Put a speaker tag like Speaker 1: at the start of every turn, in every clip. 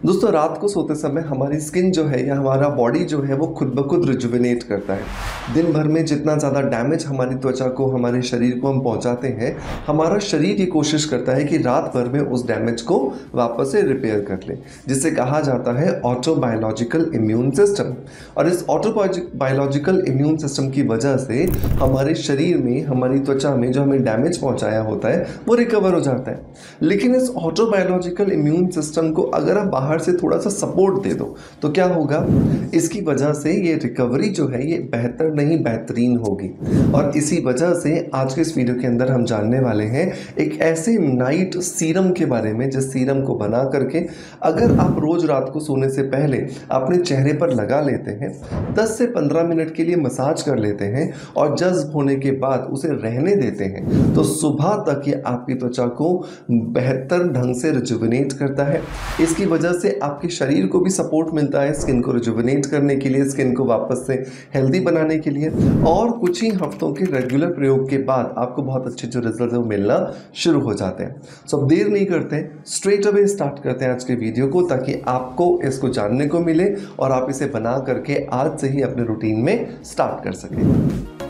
Speaker 1: दोस्तों रात को सोते समय हमारी स्किन जो है या हमारा बॉडी जो है वो खुद ब खुद रिजुविनेट करता है। दिन भर में जितना ज़्यादा डैमेज हमारी त्वचा को, हमारे शरीर को हम पहुंचाते हैं, हमारा शरीर ये कोशिश करता है कि रात भर में उस डैमेज को वापस से रिपेयर कर ले, जिसे कहा जाता है ऑटोबायोलॉजिकल इम्यून सिस्टम। और इस ऑटोबायोलॉजिकल इम्यून सिस्टम की वजह से हमारे शरीर में, हमारी त्वचा में जो हमें डैमेज पहुंचाया होता है वो रिकवर हो जाता है। लेकिन इस ऑटोबायोलॉजिकल इम्यून सिस्टम को अगर आप बाहर से थोड़ा सा सपोर्ट दे दो तो क्या होगा, इसकी वजह से ये रिकवरी जो है ये बेहतर नहीं बेहतरीन होगी। और इसी वजह से आज के इस वीडियो के अंदर हम जानने वाले हैं एक ऐसे नाइट सीरम के बारे में, जिस सीरम को बना करके अगर आप रोज रात को सोने से पहले अपने चेहरे पर लगा लेते हैं, 10 से 15 मिनट के लिए मसाज कर लेते हैं और जज्ब होने के बाद उसे रहने देते हैं, तो सुबह तक ये आपकी त्वचा को बेहतर ढंग से रिजुविनेट करता है। इसकी वजह से आपके शरीर को भी सपोर्ट मिलता है स्किन को रिजुविनेट करने के लिए, स्किन को वापस से हेल्दी बनाने के लिए। और कुछ ही हफ्तों के रेगुलर प्रयोग के बाद आपको बहुत अच्छे जो रिजल्ट है मिलना शुरू हो जाते हैं। सो अब देर नहीं करते, स्ट्रेट अवे स्टार्ट करते हैं आज के वीडियो को, ताकि आपको इसको जानने को मिले और आप इसे बना करके आज से ही अपने रूटीन में स्टार्ट कर सकें।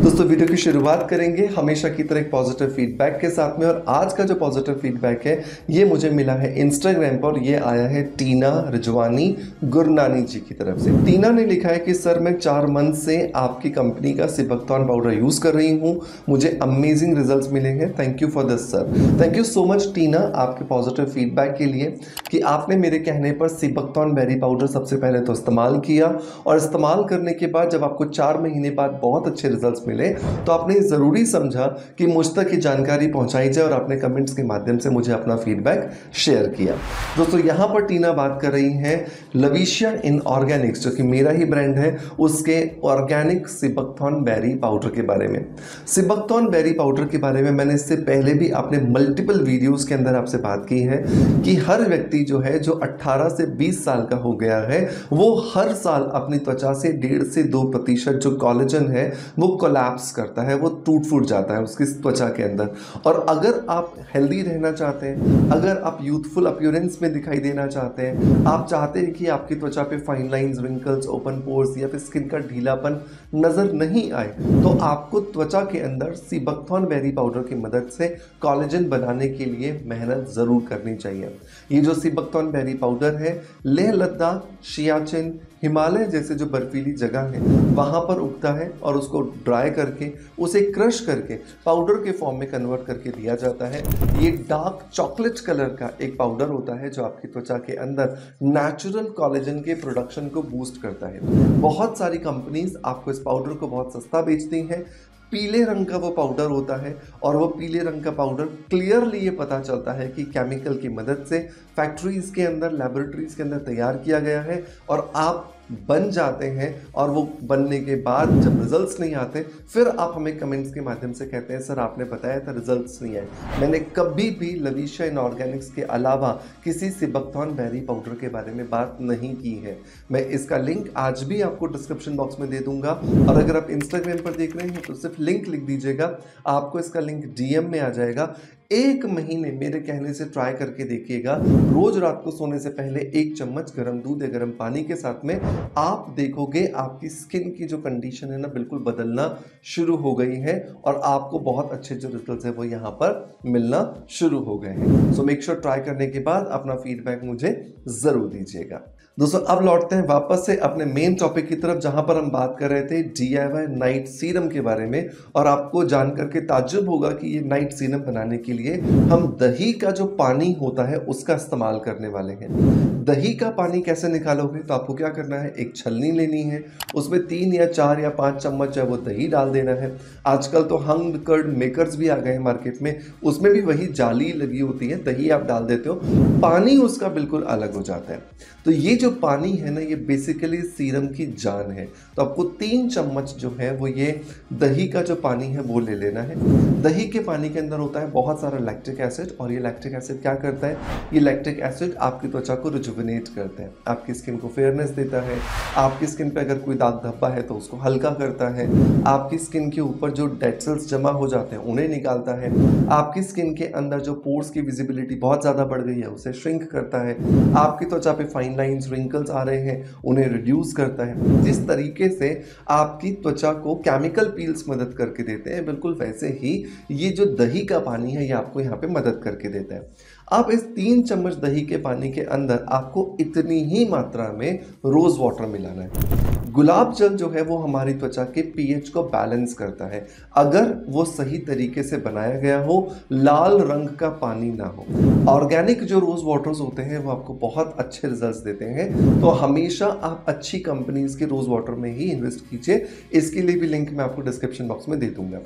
Speaker 1: दोस्तों वीडियो की शुरुआत करेंगे हमेशा की तरह एक पॉजिटिव फीडबैक के साथ में। और आज का जो पॉजिटिव फीडबैक है ये मुझे मिला है इंस्टाग्राम पर, ये आया है टीना रिजवानी गुरनानी जी की तरफ से। टीना ने लिखा है कि सर मैं 4 मंथ से आपकी कंपनी का सिबकथॉर्न पाउडर यूज कर रही हूँ, मुझे अमेजिंग रिजल्ट्स मिले हैं। Thank you for this sir. Thank you so much Tina आपके पॉजिटिव फीडबैक के लिए कि आपने मेरे कहने पर सिबकथॉर्न बेरी पाउडर सबसे पहले तो इस्तेमाल किया, और इस्तेमाल करने के बाद जब आपको 4 महीने बाद बहुत अच्छे रिजल्ट्स मिले तो आपने ज़रूरी समझा कि मुझ तक ये जानकारी पहुंचाई जाए, और आपने कमेंट्स के माध्यम से मुझे अपना फीडबैक शेयर किया। दोस्तों यहाँ पर टीना बात कर रही हैं लविशिया इन ऑर्गेनिक्स, जो कि मेरा ही ब्रांड है, उसके ऑर्गेनिक सिबकथॉर्न बेरी पाउडर के बारे में। सिबकथॉर्न बेरी पाउडर के बारे में मैंने इससे पहले भी अपने मल्टीपल वीडियोस के अंदर आपसे बात की है कि हर व्यक्ति जो है जो 18 से 20 साल का हो गया है वो हर साल अपनी त्वचा से 1.5 से 2% जो कोलेजन है वो कोलैप्स करता है, वो टूट फूट जाता है उसकी त्वचा के अंदर। और अगर आप हेल्दी रहना चाहते हैं, अगर आप यूथफुल अपीयरेंस में दिखाई देना चाहते हैं, आप चाहते हैं कि आपकी त्वचा पे fine lines, wrinkles, open pores या फिर स्किन का ढीलापन नजर नहीं आए, तो आपको त्वचा के अंदर सिबकथॉर्न बेरी पाउडर की मदद से कोलेजन बनाने के लिए मेहनत जरूर करनी चाहिए। ये जो सिबकथॉर्न बेरी पाउडर है लेह लद्दाख, सियाचिन, हिमालय जैसे जो बर्फीली जगह है वहाँ पर उगता है, और उसको ड्राई करके उसे क्रश करके पाउडर के फॉर्म में कन्वर्ट करके दिया जाता है। ये डार्क चॉकलेट कलर का एक पाउडर होता है जो आपकी त्वचा के अंदर नेचुरल कोलेजन के प्रोडक्शन को बूस्ट करता है। बहुत सारी कंपनीज आपको इस पाउडर को बहुत सस्ता बेचती हैं। पीले रंग का वो पाउडर होता है, और वो पीले रंग का पाउडर क्लियरली ये पता चलता है कि केमिकल की मदद से फैक्ट्रीज के अंदर, लैबोरेटरीज के अंदर तैयार किया गया है, और आप बन जाते हैं। और वो बनने के बाद जब रिजल्ट्स नहीं आते फिर आप हमें कमेंट्स के माध्यम से कहते हैं सर आपने बताया था रिजल्ट्स नहीं आए। मैंने कभी भी लविशिया इन ऑर्गेनिक्स के अलावा किसी सिबकथॉर्न बेरी पाउडर के बारे में बात नहीं की है। मैं इसका लिंक आज भी आपको डिस्क्रिप्शन बॉक्स में दे दूंगा, और अगर आप इंस्टाग्राम पर देख रहे हैं तो सिर्फ लिंक लिख दीजिएगा, आपको इसका लिंक डीएम में आ जाएगा। 1 महीने मेरे कहने से ट्राई करके देखिएगा, रोज रात को सोने से पहले 1 चम्मच गर्म दूध या गर्म पानी के साथ में आप देखोगे आपकी स्किन की जो कंडीशन है ना बिल्कुल बदलना शुरू हो गई है, और आपको बहुत अच्छे जो रिजल्ट्स है वो यहाँ पर मिलना शुरू हो गए हैं। सो मेक श्योर ट्राई करने के बाद अपना फीडबैक मुझे जरूर दीजिएगा। दोस्तों अब लौटते हैं वापस से अपने मेन टॉपिक की तरफ, जहां पर हम बात कर रहे थे DIY नाइट सीरम के बारे में। और आपको जानकर के ताज्जुब होगा कि ये नाइट सीरम बनाने के लिए हम दही का जो पानी होता है उसका इस्तेमाल करने वाले हैं। दही का पानी कैसे निकालोगे, तो आपको क्या करना है, एक छलनी लेनी है, उसमें 3 या 4 या 5 चम्मच है वो दही डाल देना है। आजकल तो हंग कर्ड मेकर्स भी आ गए हैं मार्केट में, उसमें भी वही जाली लगी होती है, दही आप डाल देते हो, पानी उसका बिल्कुल अलग हो जाता है। तो ये जो पानी है ना, ये बेसिकली सीरम की जान है। तो आपको 3 चम्मच जो है वो ये दही का जो पानी है वो ले लेना है। दही के पानी के अंदर होता है बहुत सारा लैक्टिक एसिड, और ये लैक्टिक एसिड क्या करता है, ये लैक्टिक एसिड आपकी त्वचा को रिजुविनेट करता है, आपकी स्किन को फेयरनेस देता है, आपकी स्किन पे अगर कोई दाग धब्बा है तो उसको हल्का करता है, आपकी स्किन के ऊपर जो डेड सेल्स जमा हो जाते हैं उन्हें निकालता है, आपकी स्किन के अंदर जो पोर्स की विजिबिलिटी बहुत ज़्यादा बढ़ गई है उसे श्रिंक करता है, आपकी त्वचा पे फाइन लाइंस रिंकल्स आ रहे हैं उन्हें रिड्यूस करता है। जिस तरीके से आपकी त्वचा को केमिकल पील्स मदद करके देते हैं, बिल्कुल वैसे ही ये जो दही का पानी है ये आपको यहाँ पे मदद करके देता है। अब इस 3 चम्मच दही के पानी के अंदर आपको इतनी ही मात्रा में रोज वाटर मिलाना है। गुलाब जल जो है वो हमारी त्वचा के पीएच को बैलेंस करता है, अगर वो सही तरीके से बनाया गया हो, लाल रंग का पानी ना हो। ऑर्गेनिक जो रोज वाटर्स होते हैं वो आपको बहुत अच्छे रिजल्ट्स देते हैं, तो हमेशा आप अच्छी कंपनीज के रोज वाटर में ही इन्वेस्ट कीजिए। इसके लिए भी लिंक मैं आपको डिस्क्रिप्शन बॉक्स में दे दूंगा।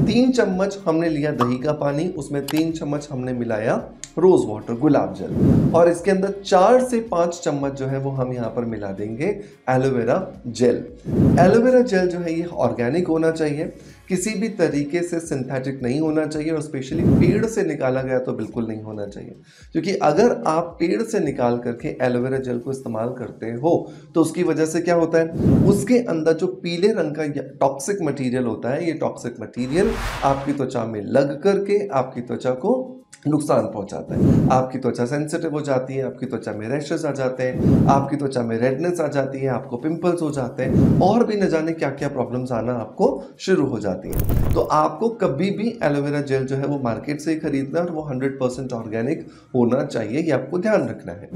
Speaker 1: 3 चम्मच हमने लिया दही का पानी, उसमें 3 चम्मच हमने मिलाया रोज वाटर गुलाब जल, और इसके अंदर 4 से 5 चम्मच जो है वो हम यहाँ पर मिला देंगे एलोवेरा जेल। एलोवेरा जेल जो है ये ऑर्गेनिक होना चाहिए, किसी भी तरीके से सिंथेटिक नहीं होना चाहिए, और स्पेशली पेड़ से निकाला गया तो बिल्कुल नहीं होना चाहिए, क्योंकि अगर आप पेड़ से निकाल करके एलोवेरा जेल को इस्तेमाल करते हो तो उसकी वजह से क्या होता है, उसके अंदर जो पीले रंग का टॉक्सिक मटेरियल होता है, ये टॉक्सिक मटेरियल आपकी त्वचा में लग करके आपकी त्वचा को नुकसान पहुंचाता है। आपकी त्वचा सेंसिटिव हो जाती है, आपकी त्वचा में रैशेस आ जाते हैं, आपकी त्वचा में रेडनेस आ जाती है, आपको पिंपल्स हो जाते हैं, और भी न जाने क्या क्या प्रॉब्लम्स आना आपको शुरू हो जाती है। तो आपको कभी भी एलोवेरा जेल जो है वो मार्केट से ही खरीदना है, और वो 100% ऑर्गेनिक होना चाहिए, ये आपको ध्यान रखना है।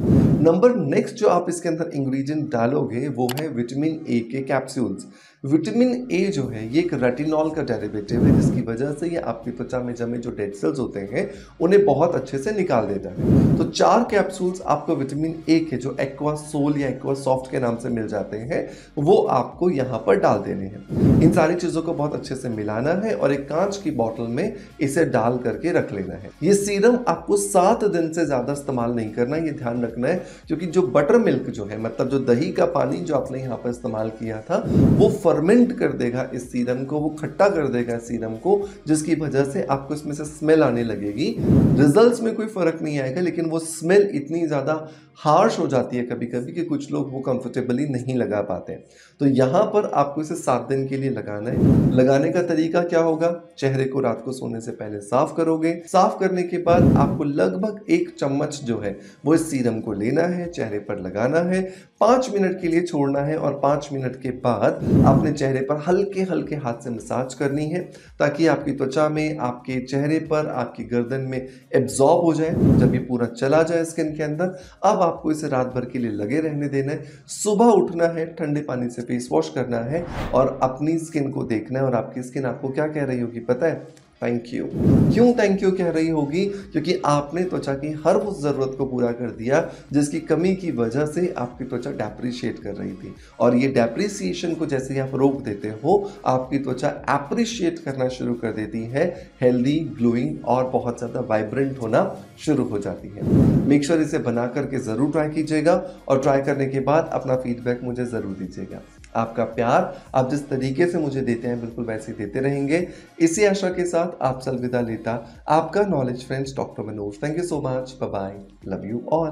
Speaker 1: नंबर नेक्स्ट जो आप इसके अंदर इंग्रेडिएंट डालोगे वो है विटामिन ए के कैप्सूल्स। विटामिन ए जो है ये एक रेटिनॉल का डेरिवेटिव है, जिसकी वजह से ये आपकी त्वचा में जमे जो डेड सेल्स होते हैं उन्हें बहुत अच्छे से निकाल देता है। तो 4 कैप्सूल्स आपको विटामिन ए के जो एक्वा सोल या एक्वा सॉफ्ट के नाम से मिल जाते हैं वो आपको यहाँ पर डाल देने हैं। इन सारी चीज़ों को बहुत अच्छे से मिलाना है और एक कांच की बोतल में इसे डाल करके रख लेना है। ये सीरम आपको 7 दिन से ज़्यादा इस्तेमाल नहीं करना, ये ध्यान रखना है, क्योंकि जो बटर मिल्क जो है, मतलब जो दही का पानी जो आपने यहाँ पर इस्तेमाल किया था, वो फर्मेंट कर देगा इस सीरम को, वो खट्टा कर देगा इस सीरम को, जिसकी वजह से आपको इसमें से स्मेल आने लगेगी। रिजल्ट्स में कोई फर्क नहीं आएगा, लेकिन वो स्मेल इतनी ज़्यादा हार्श हो जाती है कभी कभी कि कुछ लोग वो कंफर्टेबली नहीं लगा पाते। तो यहाँ पर आपको इसे 7 दिन के लिए लगाना है। लगाने का तरीका क्या होगा, चेहरे को रात को सोने से पहले साफ करोगे। साफ करने के बाद आपको लगभग 1 चम्मच जो है वो इस सीरम को लेना है, चेहरे पर लगाना है, 5 मिनट के लिए छोड़ना है, और 5 मिनट के बाद अपने चेहरे पर हल्के हल्के हाथ से मसाज करनी है, ताकि आपकी त्वचा में, आपके चेहरे पर, आपकी गर्दन में एब्जॉर्ब हो जाए। जब ये पूरा चला जाए स्किन के अंदर, अब आपको इसे रात भर के लिए लगे रहने देना है। सुबह उठना है, ठंडे पानी से फेस वॉश करना है, और अपनी स्किन को देखना है, और आपकी स्किन आपको क्या कह रही होगी पता है, थैंक यू। क्यों थैंक यू कह रही होगी, क्योंकि आपने त्वचा की हर उस ज़रूरत को पूरा कर दिया जिसकी कमी की वजह से आपकी त्वचा डेप्रिशिएट कर रही थी, और ये डेप्रिसिएशन को जैसे ही आप रोक देते हो, आपकी त्वचा एप्रिशिएट करना शुरू कर देती है, हेल्दी, ग्लोइंग और बहुत ज़्यादा वाइब्रेंट होना शुरू हो जाती है। मेक श्योर इसे बना करके ज़रूर ट्राई कीजिएगा, और ट्राई करने के बाद अपना फीडबैक मुझे ज़रूर दीजिएगा। आपका प्यार आप जिस तरीके से मुझे देते हैं बिल्कुल वैसे ही देते रहेंगे। इसी आशा के साथ आपसे अलविदा लेता आपका knowledge friends doctor Manoj. Thank you so much, bye bye, love you all.